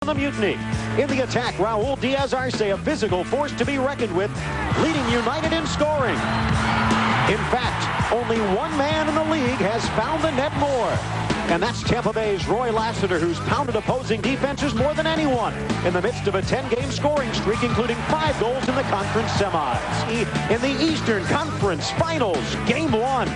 The Mutiny. In the attack, Raul Diaz Arce, a physical force to be reckoned with, leading United in scoring. In fact, only one man in the league has found the net more. And that's Tampa Bay's Roy Lassiter, who's pounded opposing defenses more than anyone in the midst of a 10-game scoring streak, including 5 goals in the conference semis. In the Eastern Conference Finals, Game 1.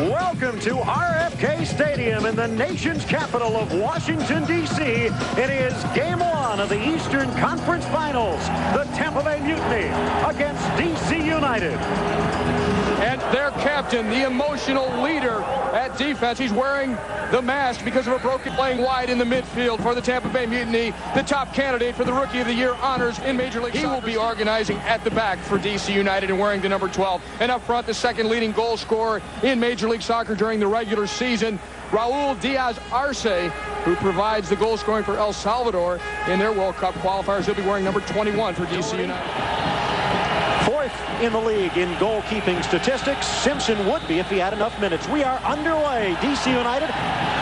Welcome to RFK Stadium in the nation's capital of Washington, D.C. It is Game 1 of the Eastern Conference Finals. The Tampa Bay Mutiny against D.C. United. And their captain, the emotional leader at defense, he's wearing the mask because of a broken playing wide in the midfield for the Tampa Bay Mutiny. The top candidate for the Rookie of the Year honors in Major League Soccer. He will be organizing at the back for D.C. United and wearing the number 12. And up front, the second leading goal scorer in Major League Soccer during the regular season, Raul Diaz Arce, who provides the goal scoring for El Salvador in their World Cup qualifiers. He'll be wearing number 21 for D.C. United. Fourth in the league in goalkeeping statistics. Simpson would be if he had enough minutes. We are underway. D.C. United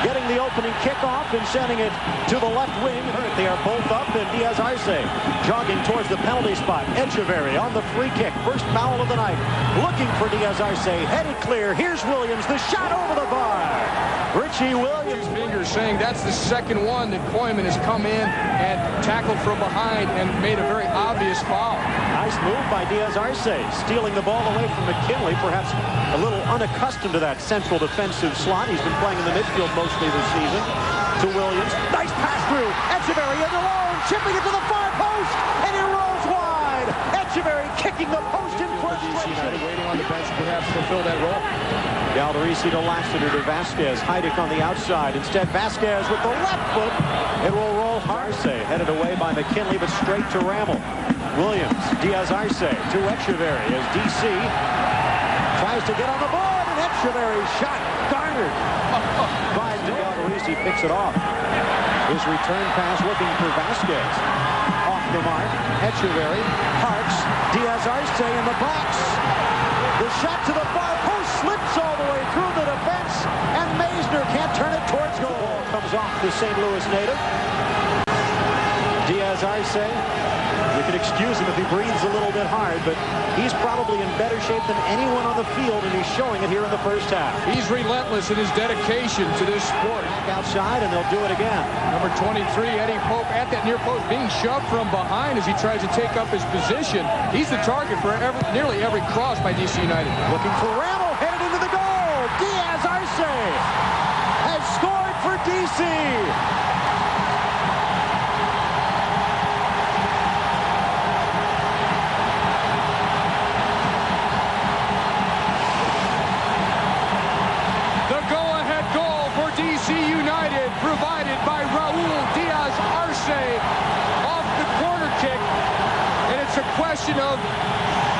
getting the opening kickoff and sending it to the left wing. They are both up, and Diaz Arce jogging towards the penalty spot. Echeverry on the free kick. First foul of the night. Looking for Diaz Arce. Headed clear. Here's Williams. The shot over the bar. Richie Williams. Fingers saying that's the second one that Koeman has come in and tackled from behind and made a very obvious foul. Nice move by Diaz Arce, stealing the ball away from McKinley, perhaps a little unaccustomed to that central defensive slot. He's been playing in the midfield mostly this season. To Williams. Nice pass through. Echeverry in alone, chipping it to the far post, and it rolls wide. Echeverry kicking the post in frustration. Waiting on the bench to perhaps fulfill that role. Galderisi to Lassiter to Vasquez. Heidick on the outside. Instead, Vasquez with the left foot. It will roll Arce, headed away by McKinley, but straight to Rammel. Williams, Diaz Arce to Echeverry as D.C. tries to get on the board, and Echeverry shot garnered by Galderisi, picks it off. His return pass looking for Vasquez. Off the mark, Echeverry, Parks, Diaz Arce in the box. The shot to the far post slips all the way through the defense, and Maisner can't turn it towards goal. Ball comes off the St. Louis native. Diaz Arce, we can excuse him if he breathes a little bit hard, but he's probably in better shape than anyone on the field, and he's showing it here in the first half. He's relentless in his dedication to this sport. Back outside, and they'll do it again. Number 23, Eddie Pope, at that near post, being shoved from behind as he tries to take up his position. He's the target for nearly every cross by D.C. United. Looking for Rammel, headed into the goal. Diaz Arce has scored for D.C. Provided by Raul Diaz Arce off the corner kick, and it's a question of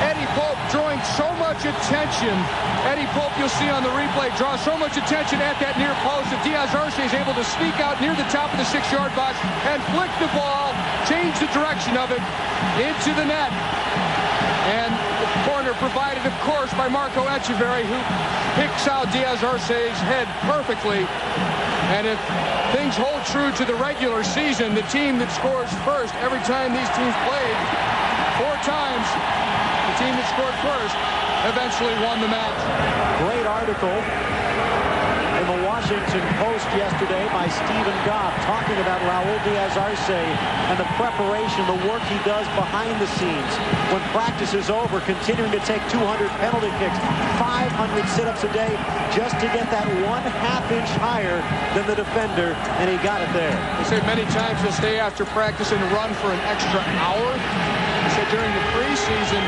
Eddie Pope drawing so much attention. Eddie Pope, you'll see on the replay, draws so much attention at that near post that Diaz Arce is able to sneak out near the top of the 6-yard box and flick the ball, change the direction of it into the net. And the corner provided, of course, by Marco Echeverry, who picks out Diaz Arce's head perfectly. And if things hold true to the regular season, the team that scores first every time these teams played, 4 times, the team that scored first eventually won the match. Great article in the Washington Post yesterday by Stephen Goff talking about Raul Diaz Arce and the preparation, the work he does behind the scenes. When practice is over, continuing to take 200 penalty kicks, 500 sit-ups a day just to get that 1/2 inch higher than the defender, and he got it there. They say many times he'll stay after practice and run for an extra hour. They said during the preseason,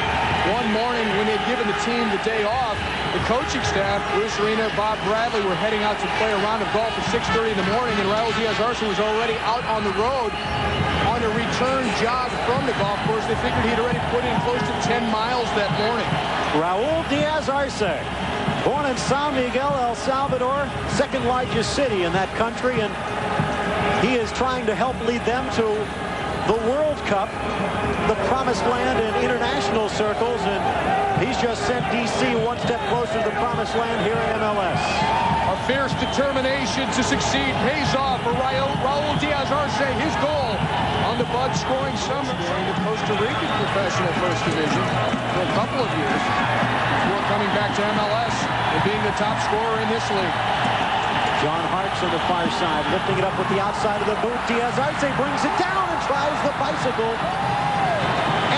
one morning when they'd given the team the day off, the coaching staff, Bruce Arena, Bob Bradley, were heading out to play a round of golf at 6:30 in the morning, and Raul Diaz Arce was already out on the road on a return jog from the golf course. They figured he'd already put in close to 10 miles that morning. Raul Diaz Arce, born in San Miguel, El Salvador, second largest city in that country, and He is trying to help lead them to the World Cup, the promised land in international circles, and he's just sent DC one step closer to the promised land here in MLS. A fierce determination to succeed pays off for Raul Diaz Arce. His goal on the Bud scoring summer. Going to Costa Rican professional first division for a couple of years before coming back to MLS and being the top scorer in this league. John Hart's on the far side, lifting it up with the outside of the boot. Diaz Arce brings it down and tries the bicycle.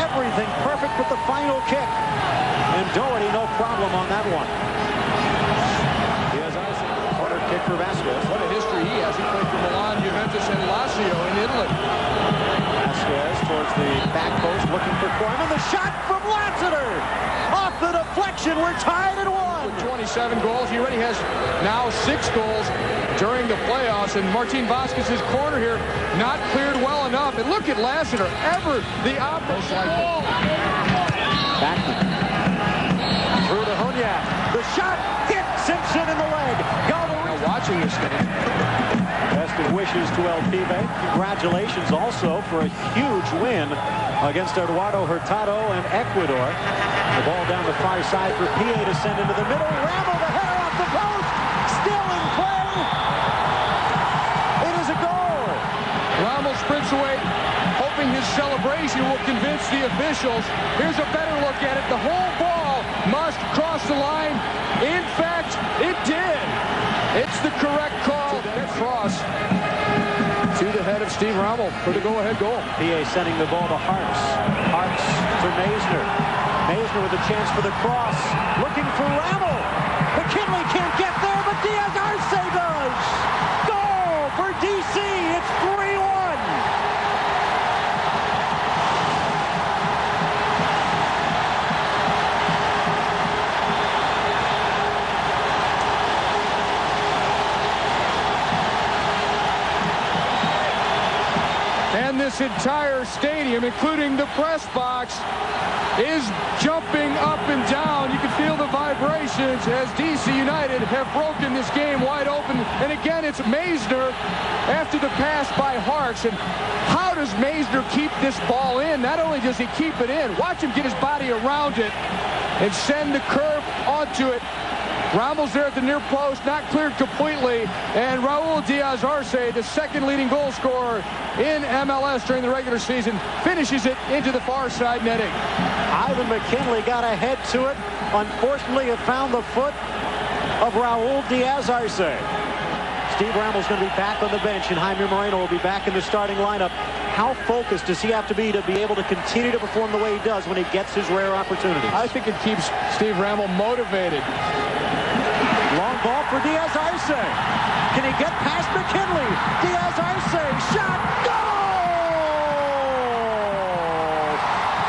Everything perfect with the final kick. And Doherty, no problem on that one. Diaz Arce, corner kick for Vasquez. What a history he has. He played for Milan, Juventus, and Lazio in Italy. Vasquez towards the back post, looking for Koeman. The shot from Lassiter! Off the deflection, we're tied at 1. With 27 goals, he already has now 6 goals during the playoffs. And Martin Vasquez's corner here not cleared well enough. And look at Lassiter, ever the opposite goal. Backman. Through to Honyak. The shot hit Simpson in the leg. Now watching this game. Best of wishes to El Pibe. Congratulations also for a huge win against Eduardo Hurtado and Ecuador. The ball down the far side for PA to send into the middle. Ramble, the header off the post. Still in play. It is a goal. Ramble sprints away, hoping his celebration will convince the officials. Here's a better look at it. The whole ball must cross the line. In fact, it did. It's the correct call. Cross to the head of Steve Rammel for the go-ahead goal. PA sending the ball to Hartz. Hartz to Maisner. Maisner with a chance for the cross. Looking for Rammel. McKinley can't get there, but Diaz Arce does. Goal for DC. It's 3-1. And this entire stadium, including the press box, is jumping up and down. You can feel the vibrations as DC United have broken this game wide open. And again, it's Maisner after the pass by Hartz. And how does Maisner keep this ball in? Not only does he keep it in, watch him get his body around it and send the curve onto it. Rammel's there at the near post, not cleared completely. And Raul Diaz Arce, the second leading goal scorer in MLS during the regular season, finishes it into the far side netting. Ivan McKinley got ahead to it. Unfortunately, it found the foot of Raul Diaz Arce. Steve Rammel's going to be back on the bench, and Jaime Moreno will be back in the starting lineup. How focused does he have to be able to continue to perform the way he does when he gets his rare opportunities? I think it keeps Steve Rammel motivated. Long ball for Diaz Arce. Can he get past McKinley? Diaz Arce, shot, goal!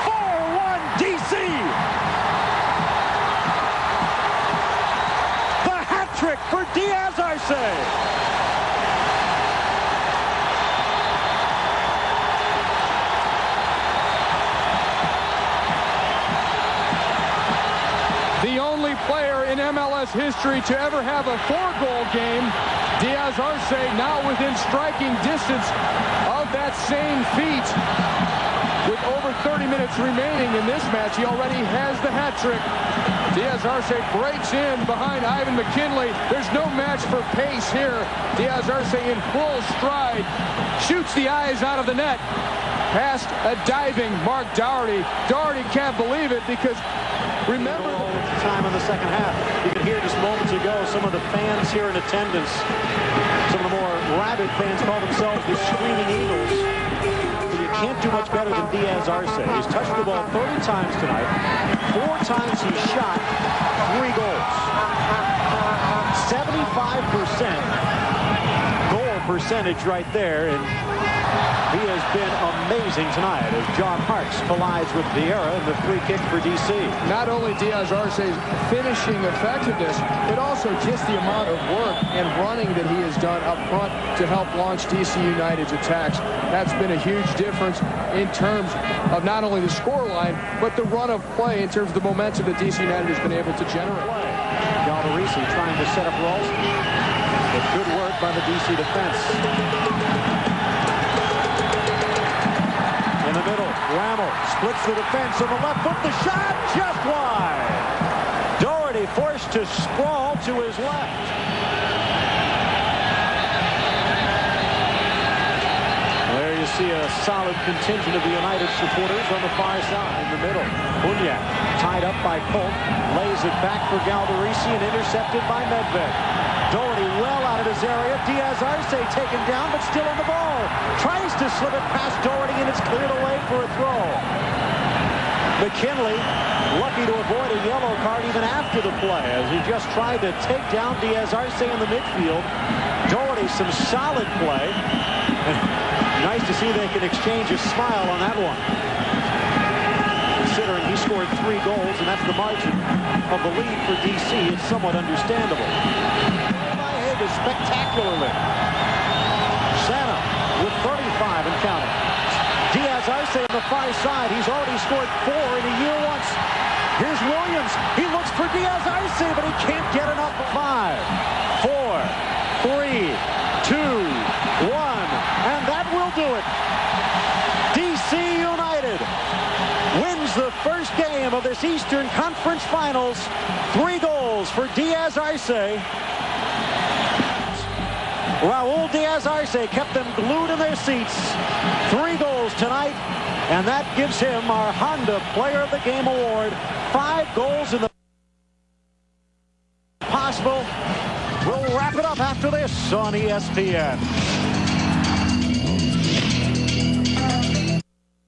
4-1 DC. The hat trick for Diaz Arce. The only player in MLS history to ever have a 4-goal game. Diaz Arce now within striking distance of that same feat. With over 30 minutes remaining in this match, he already has the hat trick. Diaz Arce breaks in behind Ivan McKinley. There's no match for pace here. Diaz Arce in full stride. Shoots the eyes out of the net. Past a diving Mark Doherty. Doherty can't believe it because remember time in the second half. You can hear just moments ago some of the fans here in attendance. Some of the more rabid fans call themselves the Screaming Eagles. You can't do much better than Diaz Arce. He's touched the ball 30 times tonight. 4 times he's shot, 3 goals. 75% goal percentage right there, and he has been amazing tonight as John Hartz collides with Vieira in the free kick for DC. Not only Diaz Arce's finishing effectiveness, but also just the amount of work and running that he has done up front to help launch DC United's attacks. That's been a huge difference in terms of not only the scoreline, but the run of play in terms of the momentum that DC United has been able to generate. Galvarisi trying to set up Ralston. But good work by the DC defense. Splits the defense on the left foot. The shot just wide. Doherty forced to sprawl to his left. There you see a solid contingent of the United supporters on the far side in the middle. Bunyak tied up by Polk. Lays it back for Galderisi and intercepted by Medved. Doherty well out of his area. Diaz Arce taken down, but still on the ball. Tries to slip it past Doherty, and it's cleared away for a throw. McKinley lucky to avoid a yellow card even after the play, as he just tried to take down Diaz Arce in the midfield. Doherty, some solid play. Nice to see they can exchange a smile on that one. Considering he scored 3 goals, and that's the margin of the lead for DC, it's somewhat understandable. Spectacularly. Santa with 35 and counting. Diaz Arce on the far side. He's already scored 4 in a year once. Here's Williams. He looks for Diaz Arce, but he can't get enough. 5, 4, 3, 2, 1. And that will do it. DC United wins the first game of this Eastern Conference Finals. 3 goals for Diaz Arce. Raul Diaz Arce kept them glued in their seats. 3 goals tonight, and that gives him our Honda Player of the Game award. 5 goals in the possible. We'll wrap it up after this on ESPN.